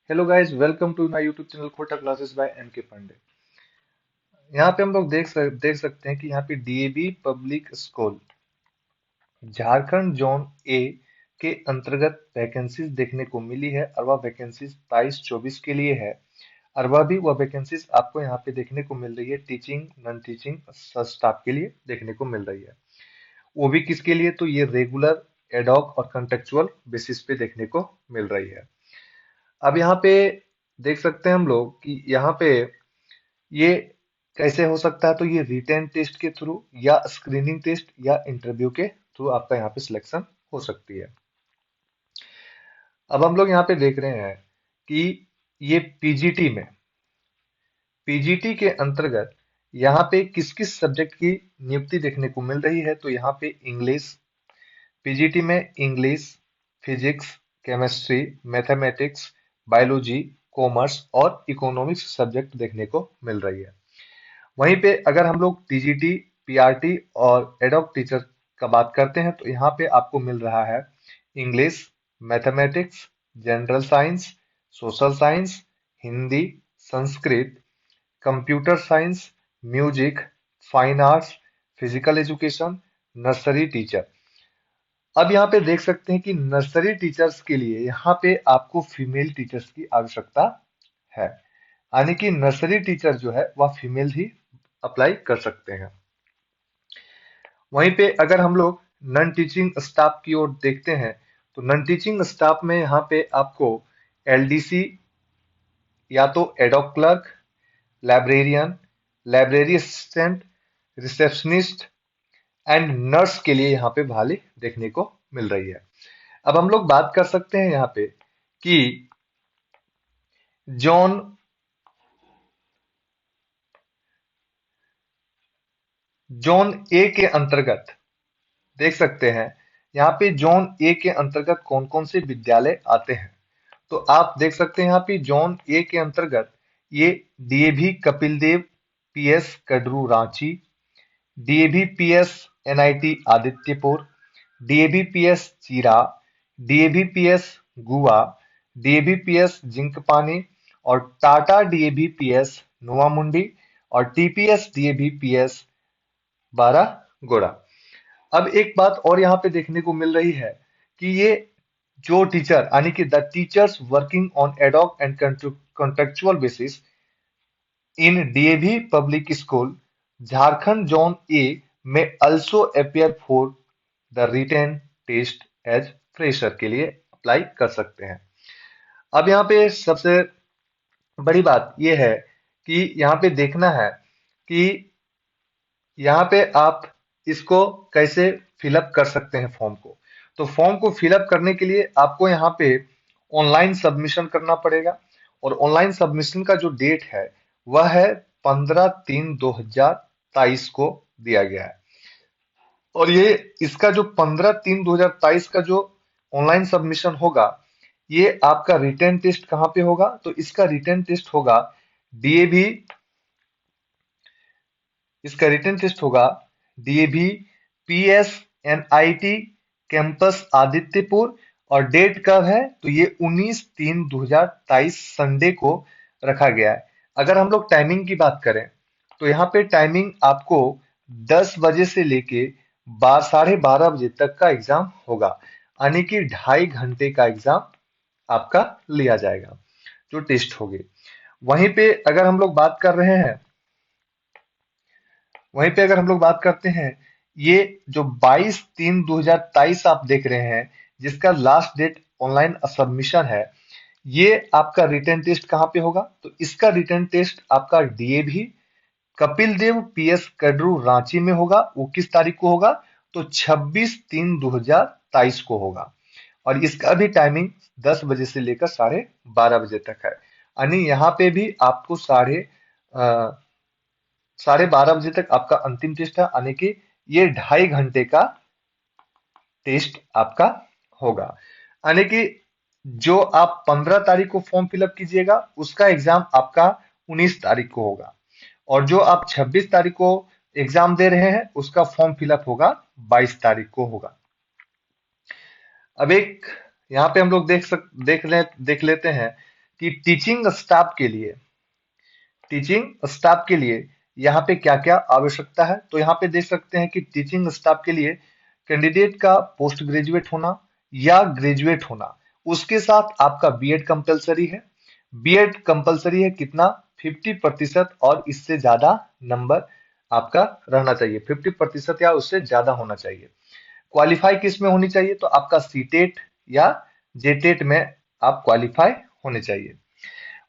Hello guys, welcome to my YouTube channel Khota classes by M K Pandey. यहाँ पे हम लोग देख सकते हैं कि यहाँ पे DAV public school Jharkhand zone ए के अंतर्गत वैकेंसीज देखने को मिली है और वह वैकेंसीज 23-24 के लिए है। और वह भी वह वैकेंसीज आपको यहाँ पे देखने को मिल रही है टीचिंग नॉन टीचिंग स्टाफ के लिए देखने को मिल रही है। वो भी किसके लिए, तो ये रेगुलर एडॉक और कंटेक्चुअल बेसिस पे देखने को मिल रही है। अब यहाँ पे देख सकते हैं हम लोग कि यहाँ पे ये कैसे हो सकता है, तो ये रिटेन टेस्ट के थ्रू या स्क्रीनिंग टेस्ट या इंटरव्यू के थ्रू आपका यहाँ पे सिलेक्शन हो सकती है। अब हम लोग यहाँ पे देख रहे हैं कि ये पीजीटी के अंतर्गत यहाँ पे किस किस सब्जेक्ट की नियुक्ति देखने को मिल रही है, तो यहाँ पे इंग्लिश, पीजीटी में English, physics, chemistry, mathematics, biology, commerce और इकोनॉमिक्स सब्जेक्ट देखने को मिल रही है। वहीं पे अगर हम लोग टीजीटी, पीआरटी और एडॉक टीचर का बात करते हैं, तो यहाँ पे आपको मिल रहा है English, mathematics, general science, social science, Hindi, Sanskrit, computer science, music, fine arts, physical education, nursery teacher. अब यहाँ पे देख सकते हैं कि नर्सरी टीचर्स के लिए यहाँ पे आपको फीमेल टीचर्स की आवश्यकता है, यानी कि नर्सरी टीचर जो है वह फीमेल ही अप्लाई कर सकते हैं। वहीं पे अगर हम लोग नॉन टीचिंग स्टाफ की ओर देखते हैं, तो नॉन टीचिंग स्टाफ में यहाँ पे आपको एलडीसी या तो ad hoc clerk, librarian, library assistant, receptionist and nurse के लिए यहाँ पे भाले देखने को मिल रही है। अब हम लोग बात कर सकते हैं यहाँ पे कि जोन जोन ए के अंतर्गत देख सकते हैं यहाँ पे जोन ए के अंतर्गत कौन कौन से विद्यालय आते हैं। तो आप देख सकते हैं यहाँ पे जोन ए के अंतर्गत ये DAV Kapil Dev PS Kadru Ranchi, DAV PS NIT Adityapur, DAV PS Chira, DAV PS Gua, DAV PS Jinkpani और टाटा डीएवी पीएस नोवामुंडी और टीपीएस डीएवी पीएस बारागोड़ा। अब एक बात और यहाँ पे देखने को मिल रही है कि ये जो टीचर यानी कि the teachers working on ad hoc and contractual basis in DAV public school Jharkhand zone A में also appear for the written test as fresher के लिए अप्लाई कर सकते हैं। अब यहाँ पे सबसे बड़ी बात यह है कि यहाँ पे देखना है कि यहाँ पे आप इसको कैसे फिलअप कर सकते हैं फॉर्म को। तो फॉर्म को फिलअप करने के लिए आपको यहाँ पे ऑनलाइन सबमिशन करना पड़ेगा और ऑनलाइन सबमिशन का जो डेट है वह है 15/3/2023 को दिया गया है। और ये इसका जो 15/3/2023 का जो ऑनलाइन सबमिशन होगा, ये आपका रिटन टेस्ट कहाँ पे होगा, तो इसका रिटन टेस्ट होगा डीएवी इसका रिटन टेस्ट होगा DAV PS NIT campus Adityapur. और डेट कब है, तो ये 19/3/2023 संडे को रखा गया है। अगर हम लोग टाइमिंग की बात करें, तो यहाँ पे टाइमिंग आपको 10 बजे से लेके 12:30 बजे तक का एग्जाम होगा, यानी कि 2.5 घंटे का एग्जाम आपका लिया जाएगा, जो टेस्ट होगी। वहीं पे अगर हम लोग बात कर रहे हैं वहीं पे अगर हम लोग बात करते हैं, ये जो 22/3/2023 आप देख रहे हैं, जिसका लास्ट डेट ऑनलाइन सबमिशन है, ये आपका रिटन टेस्ट कहाँ पे होगा, तो इसका रिटन टेस्ट आपका डीएवी कपिल देव पीएस कड्रू रांची में होगा। वो किस तारीख को होगा, तो 26/3/2023 को होगा। और इसका भी टाइमिंग 10 बजे से लेकर 12:30 बजे तक है, यानी यहाँ पे भी आपको 12:30 बजे तक आपका अंतिम टेस्ट है, यानी कि ये 2.5 घंटे का टेस्ट आपका होगा। यानी कि जो आप 15 तारीख को फॉर्म फिलअप कीजिएगा, उसका एग्जाम आपका 19 तारीख को होगा। और जो आप 26 तारीख को एग्जाम दे रहे हैं, उसका फॉर्म फिलअप होगा 22 तारीख को होगा। अब एक यहाँ पे हम लोग देख लेते हैं कि टीचिंग स्टाफ के लिए यहाँ पे क्या क्या आवश्यकता है। तो यहाँ पे देख सकते हैं कि टीचिंग स्टाफ के लिए कैंडिडेट का पोस्ट ग्रेजुएट होना या ग्रेजुएट होना, उसके साथ आपका बीएड कंपलसरी है। बीएड कंपलसरी है कितना, 50% और इससे ज्यादा नंबर आपका रहना चाहिए, 50% या उससे ज्यादा होना चाहिए। क्वालिफाई किस में होनी चाहिए, तो आपका सीटेट या जेटेट में आप क्वालिफाई होने चाहिए।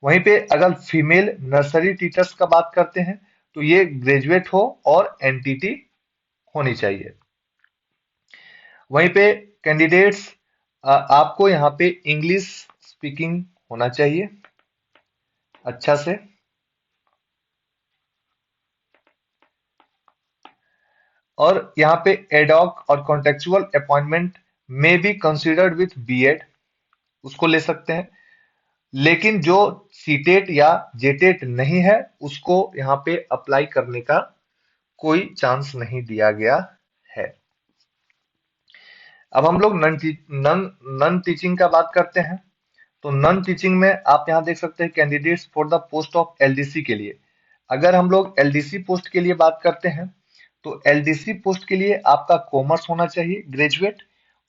वहीं पे अगर फीमेल नर्सरी टीचर्स का बात करते हैं तो ये ग्रेजुएट हो और एनटीटी होनी चाहिए। वहीं पे कैंडिडेट्स आपको यहाँ पे इंग्लिश स्पीकिंग होना चाहिए अच्छा से। और यहाँ पे एडॉक और कॉन्टेक्चुअल अपॉइंटमेंट में बी कंसिडर्ड विथ बीएड, उसको ले सकते हैं। लेकिन जो सीटेट या जेटेट नहीं है उसको यहाँ पे अप्लाई करने का कोई चांस नहीं दिया गया है। अब हम लोग नन टीचिंग का बात करते हैं। तो नन टीचिंग में आप यहाँ देख सकते हैं candidates for the post of LDC के लिए। अगर हम लोग एलडीसी पोस्ट के लिए बात करते हैं तो एलडीसी पोस्ट के लिए आपका कॉमर्स होना चाहिए ग्रेजुएट,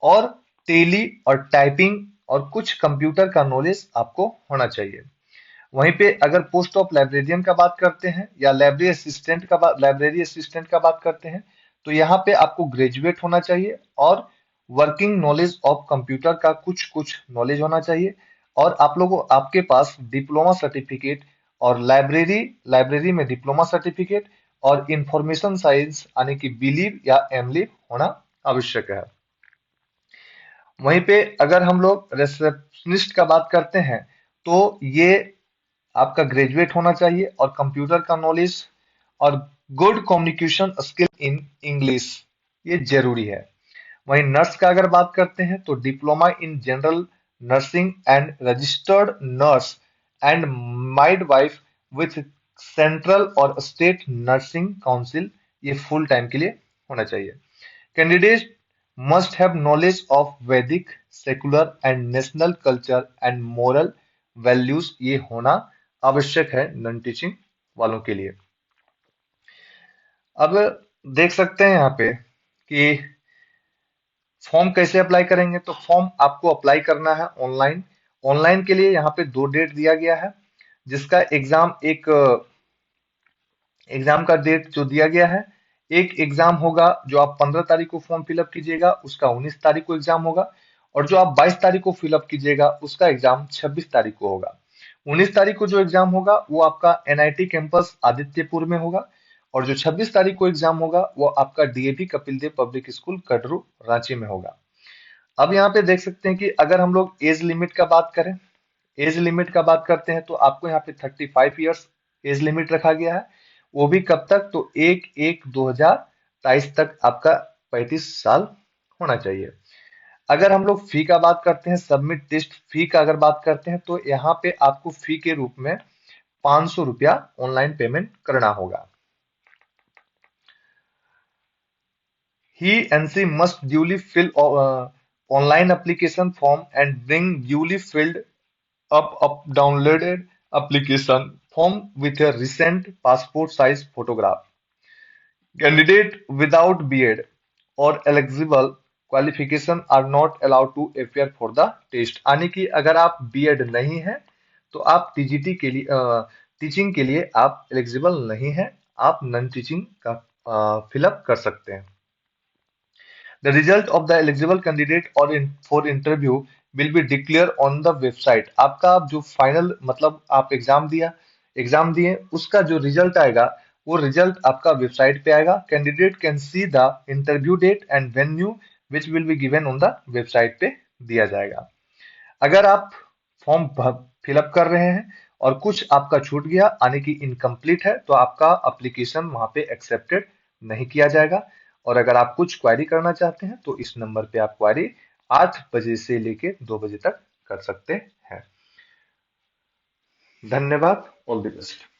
और टेली और टाइपिंग और कुछ कंप्यूटर का नॉलेज आपको होना चाहिए। वहीं पे अगर पोस्ट ऑफ लाइब्रेरियन का बात करते हैं या लाइब्रेरी असिस्टेंट का बात करते हैं तो यहाँ पे आपको ग्रेजुएट होना चाहिए और वर्किंग नॉलेज ऑफ कंप्यूटर का कुछ कुछ नॉलेज होना चाहिए। और आप लोगों आपके पास डिप्लोमा सर्टिफिकेट और लाइब्रेरी में डिप्लोमा सर्टिफिकेट और इंफॉर्मेशन साइंस यानी कि बीलीव या एमलीव होना आवश्यक है। वहीं पे अगर हम लोग रिसेप्शनिस्ट का बात करते हैं तो ये आपका ग्रेजुएट होना चाहिए और कंप्यूटर का नॉलेज और good communication skill in English ये जरूरी है। वहीं नर्स का अगर बात करते हैं तो diploma in general nursing and registered nurse and midwife with central और स्टेट नर्सिंग काउंसिल, ये फुल टाइम के लिए होना चाहिए। Candidate must have knowledge of Vedic, secular and national culture and moral values, ये होना आवश्यक है नॉन टीचिंग वालों के लिए। अब देख सकते हैं यहाँ पे कि फॉर्म कैसे अप्लाई करेंगे। तो फॉर्म आपको अप्लाई करना है ऑनलाइन। ऑनलाइन के लिए यहाँ पे 2 डेट दिया गया है, जिसका एग्जाम का डेट जो दिया गया है, एक एग्जाम होगा जो आप 15 तारीख को फॉर्म फिलअप कीजिएगा उसका 19 तारीख को एग्जाम होगा, और जो आप 22 तारीख को फिलअप कीजिएगा उसका एग्जाम 26 तारीख को होगा। 19 तारीख को जो एग्जाम होगा वो आपका एनआईटी कैंपस आदित्यपुर में होगा, और जो 26 तारीख को एग्जाम होगा वो आपका डीएवी कपिल देव पब्लिक स्कूल कटरू रांची में होगा। अब यहाँ पे देख सकते हैं कि अगर हम लोग एज लिमिट का बात करें, एज लिमिट का बात करते हैं तो आपको यहाँ पे 35 ईयर्स एज लिमिट रखा गया है। वो भी कब तक, तो 1/1/2023 तक आपका 35 साल होना चाहिए। अगर हम लोग फी का बात करते हैं, सबमिट टेस्ट फी का अगर बात करते हैं तो यहाँ पे आपको फी के रूप में 500 रुपया ऑनलाइन पेमेंट करना होगा। He and she must duly fill online application form and bring duly filled up downloaded application form with a recent passport size photograph. Candidate without BEd or eligible qualification are not allowed to appear for the test। यानी कि अगर आप BEd नहीं है तो आप TGT के लिए टीचिंग के लिए आप एलिजिबल नहीं है, आप नॉन टीचिंग का फिलअप कर सकते हैं। The result of the eligible candidate or for interview will be declared on the website। आपका जो फाइनल मतलब आप एग्जाम दिए उसका जो रिजल्ट आएगा वो रिजल्ट आपका वेबसाइट पे आएगा। Candidate can see the interview date and venue which will be given on the website पे दिया जाएगा। अगर आप फॉर्म फिलअप कर रहे हैं और कुछ आपका छूट गया यानी कि इनकम्प्लीट है तो आपका एप्लीकेशन वहां पे एक्सेप्टेड नहीं किया जाएगा। और अगर आप कुछ क्वेरी करना चाहते हैं तो इस नंबर पे आप क्वेरी 8 बजे से लेके 2 बजे तक कर सकते हैं। धन्यवाद, ऑल द बेस्ट।